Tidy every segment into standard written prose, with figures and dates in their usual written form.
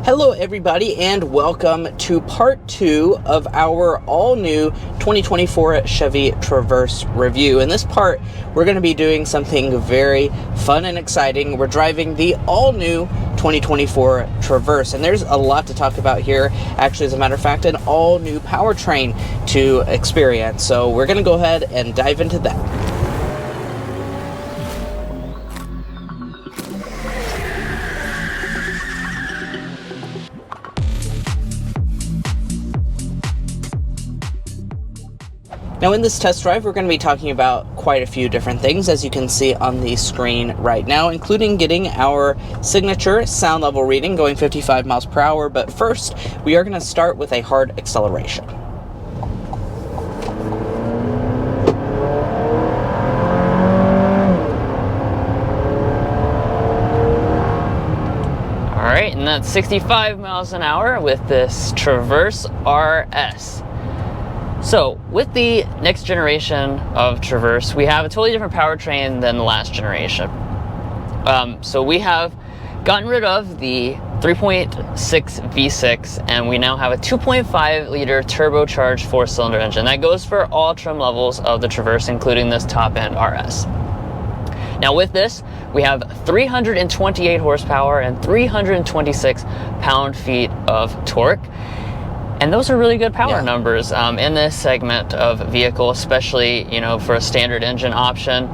Hello everybody and welcome to part 2 of our all-new 2024 Chevy Traverse review. In this part, we're going to be doing something very fun and exciting. We're driving the all-new 2024 Traverse, and there's a lot to talk about here. Actually, as a matter of fact, an all-new powertrain to experience. So we're going to go ahead and dive into that. Now in this test drive, we're going to be talking about quite a few different things, as you can see on the screen right now, including getting our signature sound level reading going 55 miles per hour. But first, we are going to start with a hard acceleration. All right, and that's 65 miles an hour with this Traverse RS. So, with the next generation of Traverse, we have a totally different powertrain than the last generation. So we have gotten rid of the 3.6 V6, and we now have a 2.5 liter turbocharged 4-cylinder engine. That goes for all trim levels of the Traverse, including this top-end RS. Now with this, we have 328 horsepower and 326 pound-feet of torque. And those are really good power numbers in this segment of vehicle, especially, for a standard engine option.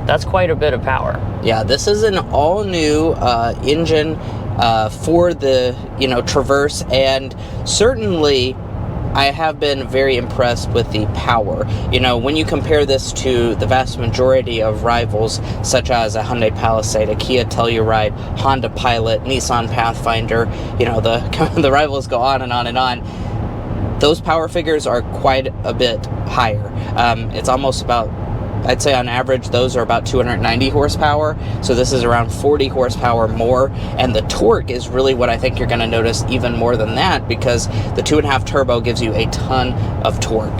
That's quite a bit of power. Yeah, this is an all-new engine for the, Traverse, and certainly I have been very impressed with the power. When you compare this to the vast majority of rivals, such as a Hyundai Palisade, a Kia Telluride, Honda Pilot, Nissan Pathfinder, the rivals go on and on and on. Those power figures are quite a bit higher. It's almost about, I'd say on average, those are about 290 horsepower. So this is around 40 horsepower more. And the torque is really what I think you're going to notice even more than that, because the 2.5 turbo gives you a ton of torque.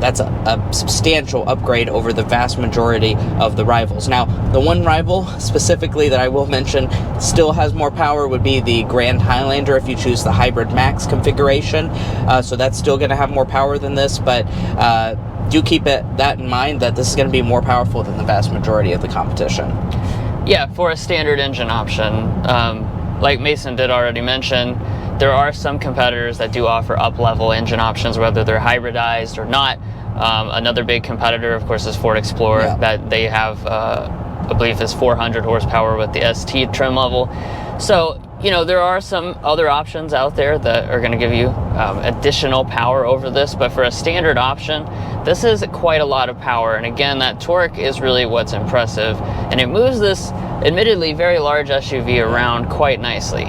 That's a substantial upgrade over the vast majority of the rivals. Now, the one rival specifically that I will mention still has more power would be the Grand Highlander if you choose the Hybrid Max configuration. So that's still going to have more power than this, but do keep that in mind, that this is going to be more powerful than the vast majority of the competition. Yeah, for a standard engine option, like Mason did already mention, there are some competitors that do offer up-level engine options, whether they're hybridized or not. Another big competitor, of course, is Ford Explorer, that they have, I believe, is 400 horsepower with the ST trim level. So, there are some other options out there that are going to give you additional power over this, but for a standard option, this is quite a lot of power. And again, that torque is really what's impressive, and it moves this admittedly very large SUV around quite nicely.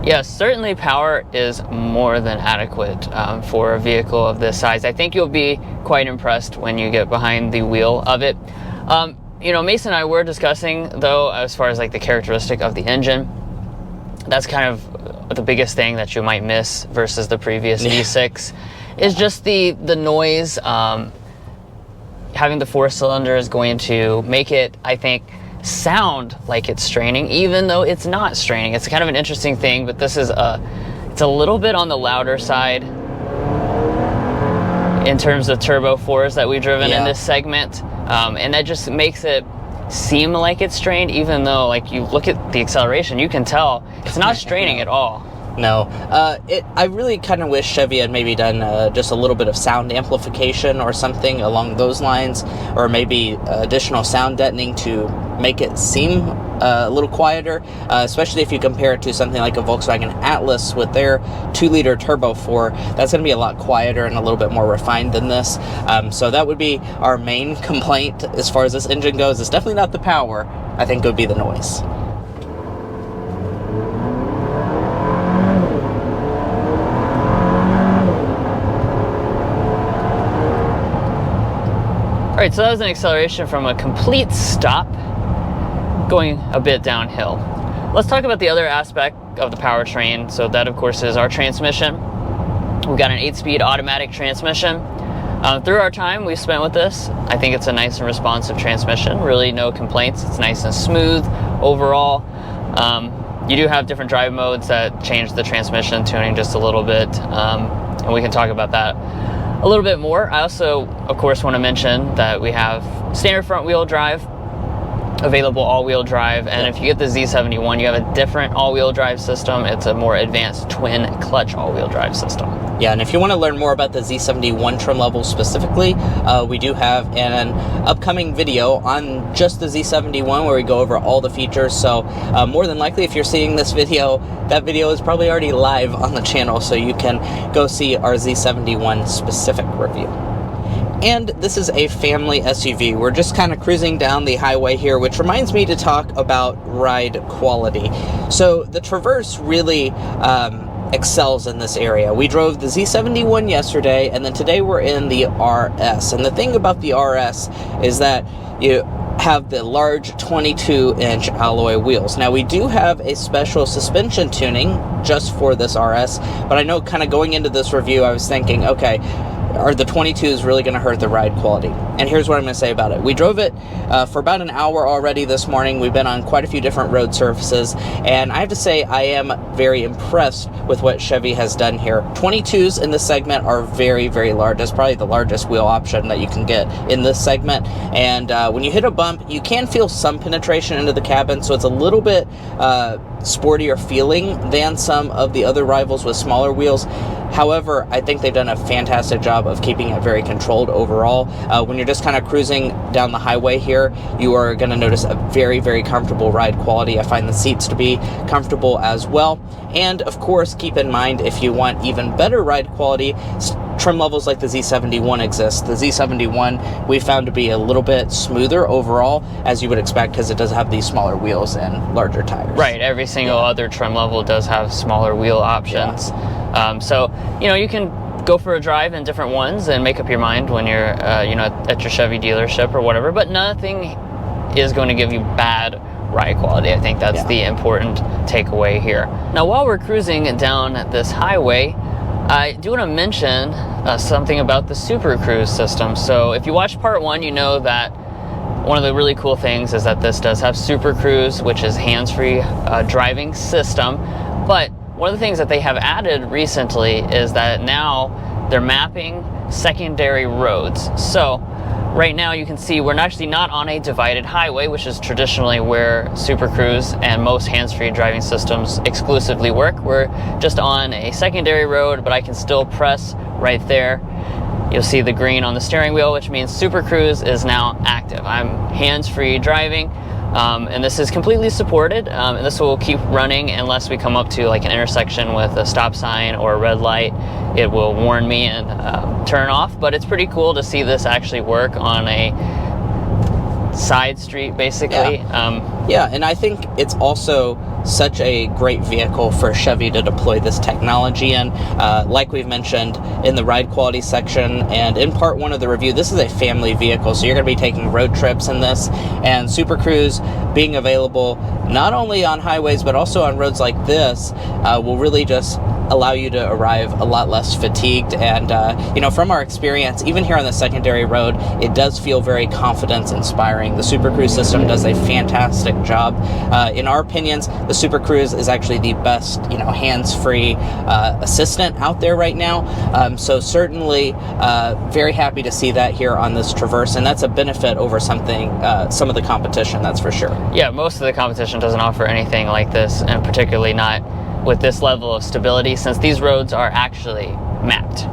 Yes, certainly power is more than adequate for a vehicle of this size. I think you'll be quite impressed when you get behind the wheel of it. Mason and I were discussing, though, as far as like the characteristic of the engine, that's kind of the biggest thing that you might miss versus the previous V6, is just the noise. Having the 4-cylinder is going to make it, I think, sound like it's straining, even though it's not straining. It's kind of an interesting thing, but this is it's a little bit on the louder side in terms of turbo 4s that we've driven in this segment, and that just makes it seem like it's strained, even though, like, you look at the acceleration, you can tell it's not straining at all. No, I really kind of wish Chevy had maybe done just a little bit of sound amplification or something along those lines, or maybe additional sound deadening to make it seem a little quieter, especially if you compare it to something like a Volkswagen Atlas with their 2-liter turbo 4. That's going to be a lot quieter and a little bit more refined than this. So that would be our main complaint as far as this engine goes. It's definitely not the power. I think it would be the noise. All right, so that was an acceleration from a complete stop, going a bit downhill. Let's talk about the other aspect of the powertrain. So that, of course, is our transmission. We've got an 8-speed automatic transmission. Through our time we've spent with this, I think it's a nice and responsive transmission. Really no complaints. It's nice and smooth overall. You do have different drive modes that change the transmission tuning just a little bit, and we can talk about that a little bit more. I also, of course, want to mention that we have standard front wheel drive, available all-wheel drive, and if you get the Z71, you have a different all-wheel drive system. It's a more advanced twin clutch all-wheel drive system. Yeah, and if you want to learn more about the Z71 trim level specifically, we do have an upcoming video on just the Z71 where we go over all the features. So more than likely, if you're seeing this video, that video is probably already live on the channel, so you can go see our Z71 specific review. And this is a family SUV. We're just kind of cruising down the highway here, which reminds me to talk about ride quality. So the Traverse really excels in this area. We drove the Z71 yesterday, and then today we're in the RS. And the thing about the RS is that you have the large 22-inch alloy wheels. Now, we do have a special suspension tuning just for this RS, but I know kind of going into this review, I was thinking, okay, are the 22s really going to hurt the ride quality? And here's what I'm going to say about it. We drove it for about an hour already this morning. We've been on quite a few different road surfaces, and I have to say I am very impressed with what Chevy has done here. 22s in this segment are very, very large. It's probably the largest wheel option that you can get in this segment, and when you hit a bump, you can feel some penetration into the cabin, so it's a little bit sportier feeling than some of the other rivals with smaller wheels. However, I think they've done a fantastic job of keeping it very controlled overall. When you're just kind of cruising down the highway here, you are going to notice a very, very comfortable ride quality. I find the seats to be comfortable as well. And of course, keep in mind, if you want even better ride quality, trim levels like the Z71 exist. The Z71 we found to be a little bit smoother overall, as you would expect, because it does have these smaller wheels and larger tires. Right, every single other trim level does have smaller wheel options. So, you know, you can go for a drive in different ones and make up your mind when you're, you know, at your Chevy dealership or whatever, but nothing is going to give you bad ride quality. I think that's the important takeaway here. Now, while we're cruising down this highway, I do want to mention something about the SuperCruise system. So if you watched part one, you know that one of the really cool things is that this does have SuperCruise, which is hands-free driving system. But one of the things that they have added recently is that now they're mapping secondary roads. So right now you can see we're actually not on a divided highway, which is traditionally where SuperCruise and most hands-free driving systems exclusively work. We're just on a secondary road, but I can still press right there. You'll see the green on the steering wheel, which means SuperCruise is now active. I'm hands-free driving, and this is completely supported, and this will keep running unless we come up to like an intersection with a stop sign or a red light. It will warn me and turn off, but it's pretty cool to see this actually work on a side street, basically. Yeah, and I think it's also such a great vehicle for Chevy to deploy this technology in. Like we've mentioned in the ride quality section and in part one of the review, this is a family vehicle, so you're going to be taking road trips in this, and SuperCruise being available not only on highways but also on roads like this will really just allow you to arrive a lot less fatigued. And you know, from our experience, even here on the secondary road, it does feel very confidence inspiring. The SuperCruise system does a fantastic job. In our opinions, the SuperCruise is actually the best, you know, hands-free assistant out there right now. So certainly very happy to see that here on this Traverse, and that's a benefit over something, some of the competition, that's for sure. Yeah, most of the competition doesn't offer anything like this, and particularly not with this level of stability, since these roads are actually mapped.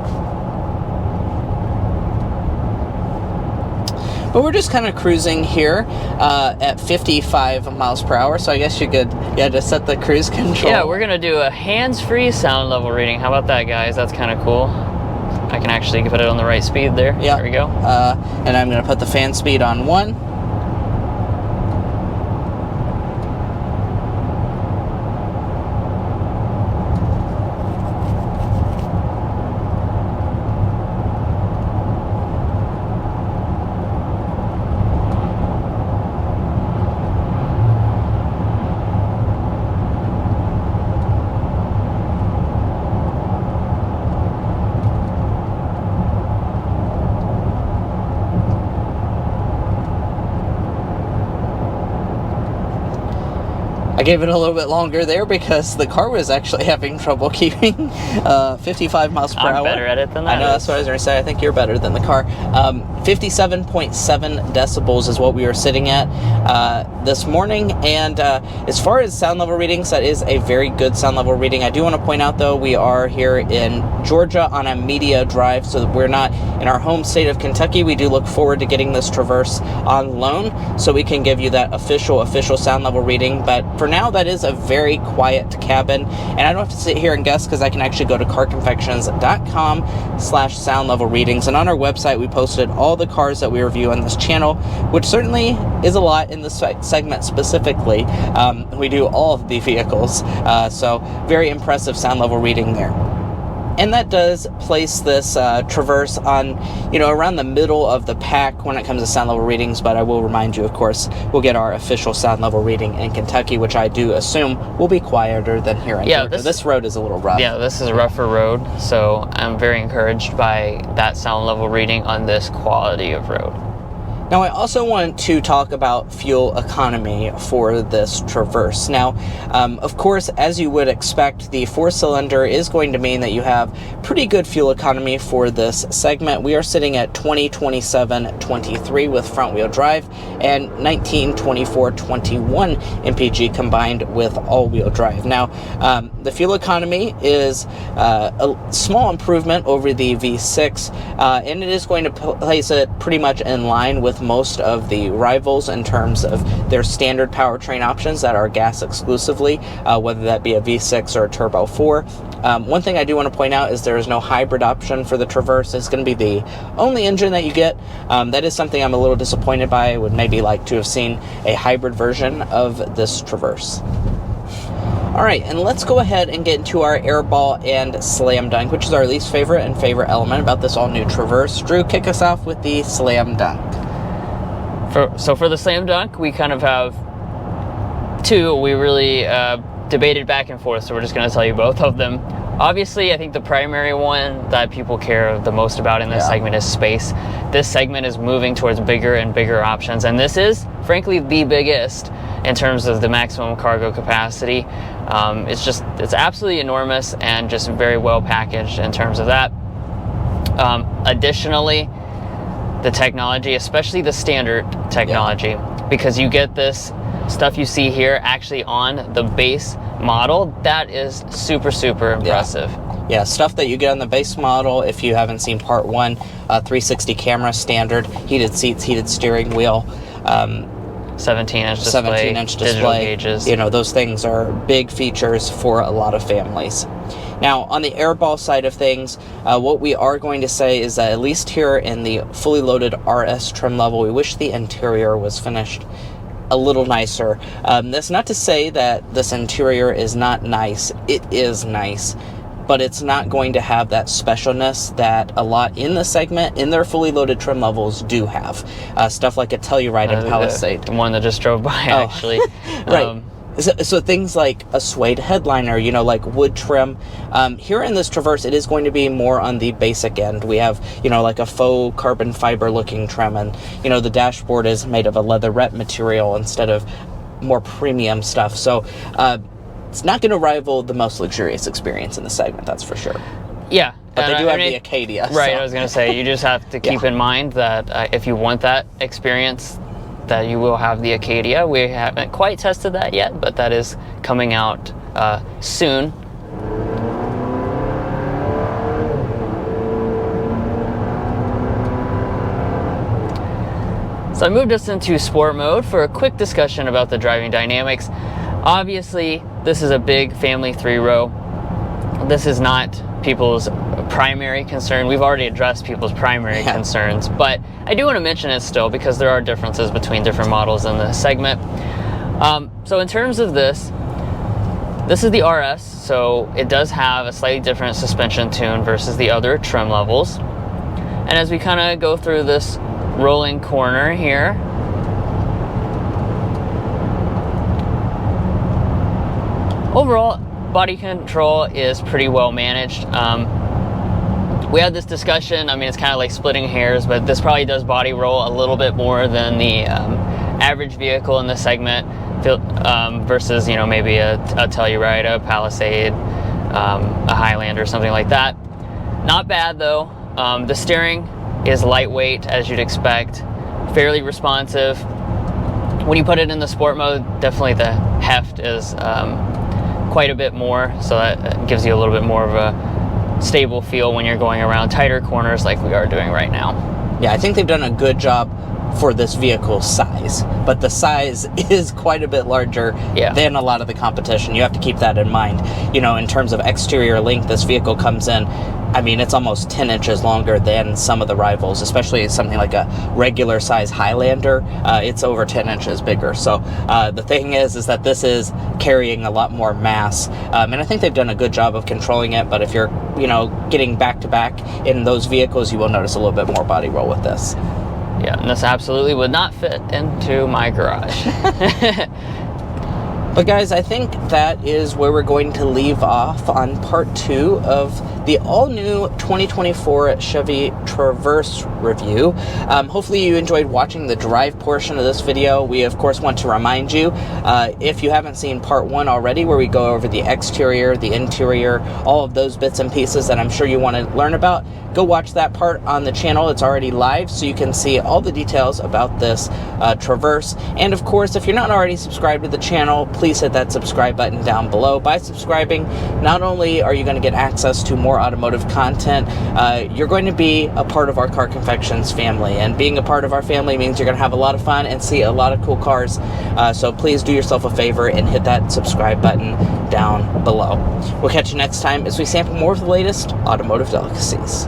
But we're just kind of cruising here at 55 miles per hour, so I guess you could, just set the cruise control. Yeah, we're gonna do a hands-free sound level reading. How about that, guys? That's kind of cool. I can actually put it on the right speed there. Yeah. There we go. And I'm gonna put the fan speed on 1. I gave it a little bit longer there because the car was actually having trouble keeping 55 miles per hour. I'm better at it than that. I know, that's what I was going to say. I think you're better than the car. 57.7 decibels is what we were sitting at this morning. And as far as sound level readings, that is a very good sound level reading. I do want to point out, though, we are here in Georgia on a media drive, so that we're not in our home state of Kentucky. We do look forward to getting this Traverse on loan so we can give you that official sound level reading. But for now, that is a very quiet cabin, and I don't have to sit here and guess because I can actually go to carconfections.com/sound level readings, and on our website we posted all the cars that we review on this channel, which certainly is a lot in this segment specifically. We do all of the vehicles, so very impressive sound level reading there. And that does place this Traverse on, around the middle of the pack when it comes to sound level readings. But I will remind you, of course, we'll get our official sound level reading in Kentucky, which I do assume will be quieter than here in Georgia. This road is a little rough. Yeah, this is a rougher road, so I'm very encouraged by that sound level reading on this quality of road. Now, I also want to talk about fuel economy for this Traverse. Now, of course, as you would expect, the 4-cylinder is going to mean that you have pretty good fuel economy for this segment. We are sitting at 20.27.23 with front-wheel drive and 19.24.21 MPG combined with all-wheel drive. Now, the fuel economy is a small improvement over the V6, and it is going to place it pretty much in line with most of the rivals in terms of their standard powertrain options that are gas exclusively, whether that be a V6 or a Turbo 4. One thing I do want to point out is there is no hybrid option for the Traverse. It's going to be the only engine that you get. That is something I'm a little disappointed by. I would maybe like to have seen a hybrid version of this Traverse. Alright, and let's go ahead and get into our airball and slam dunk, which is our least favorite and favorite element about this all-new Traverse. Drew, kick us off with the slam dunk. So for the slam dunk, we kind of have two. We really debated back and forth, so we're just going to tell you both of them. Obviously, I think the primary one that people care the most about in this segment is space. This segment is moving towards bigger and bigger options, and this is, frankly, the biggest in terms of the maximum cargo capacity. It's absolutely enormous and just very well packaged in terms of that. Additionally, the technology, especially the standard technology, because you get this stuff you see here actually on the base model. That is super impressive. Yeah, stuff that you get on the base model. If you haven't seen part 1, 360 camera standard, heated seats, heated steering wheel, 17-inch display, digital gauges. Those things are big features for a lot of families. Now, on the airball side of things, what we are going to say is that at least here in the fully loaded RS trim level, we wish the interior was finished a little nicer. That's not to say that this interior is not nice. It is nice, but it's not going to have that specialness that a lot in the segment, in their fully loaded trim levels, do have. Stuff like a Telluride and Palisade. The one that just drove by, actually. Right. So things like a suede headliner, like wood trim. Here in this Traverse, it is going to be more on the basic end. We have, like a faux carbon fiber looking trim, and, the dashboard is made of a leatherette material instead of more premium stuff. So it's not going to rival the most luxurious experience in the segment, that's for sure. Yeah. But they do have the Acadia. Right, so. I was going to say, you just have to keep in mind that if you want that experience, that you will have the Acadia. We haven't quite tested that yet, but that is coming out soon. So I moved us into sport mode for a quick discussion about the driving dynamics. Obviously, this is a big family 3-row. This is not people's primary concern. We've already addressed people's primary concerns, but I do want to mention it still because there are differences between different models in the segment. So in terms of this is the RS, so it does have a slightly different suspension tune versus the other trim levels. And as we kind of go through this rolling corner here, overall, body control is pretty well managed. We had this discussion, it's kind of like splitting hairs, but this probably does body roll a little bit more than the average vehicle in the segment versus, you know, maybe a Telluride, a Palisade, a Highlander, something like that. Not bad though. The steering is lightweight, as you'd expect, fairly responsive. When you put it in the sport mode, definitely the heft is quite a bit more, so that gives you a little bit more of a stable feel when you're going around tighter corners like we are doing right now. Yeah, I think they've done a good job for this vehicle's size, but the size is quite a bit larger than a lot of the competition. You have to keep that in mind. You know, in terms of exterior length, this vehicle comes in, I mean, it's almost 10 inches longer than some of the rivals, especially something like a regular size Highlander. It's over 10 inches bigger. So the thing is that this is carrying a lot more mass, and I think they've done a good job of controlling it. But if you're, you know, getting back to back in those vehicles, you will notice a little bit more body roll with this. Yeah, and this absolutely would not fit into my garage. But guys, I think that is where we're going to leave off on part 2 of the all-new 2024 Chevy Traverse review. Hopefully you enjoyed watching the drive portion of this video. We, of course, want to remind you, if you haven't seen part 1 already, where we go over the exterior, the interior, all of those bits and pieces that I'm sure you want to learn about, go watch that part on the channel. It's already live, so you can see all the details about this Traverse. And, of course, if you're not already subscribed to the channel, please hit that subscribe button down below. By subscribing, not only are you going to get access to more automotive content, you're going to be a part of our Car Confections family, and being a part of our family means you're going to have a lot of fun and see a lot of cool cars. So please do yourself a favor and hit that subscribe button down below. We'll catch you next time as we sample more of the latest automotive delicacies.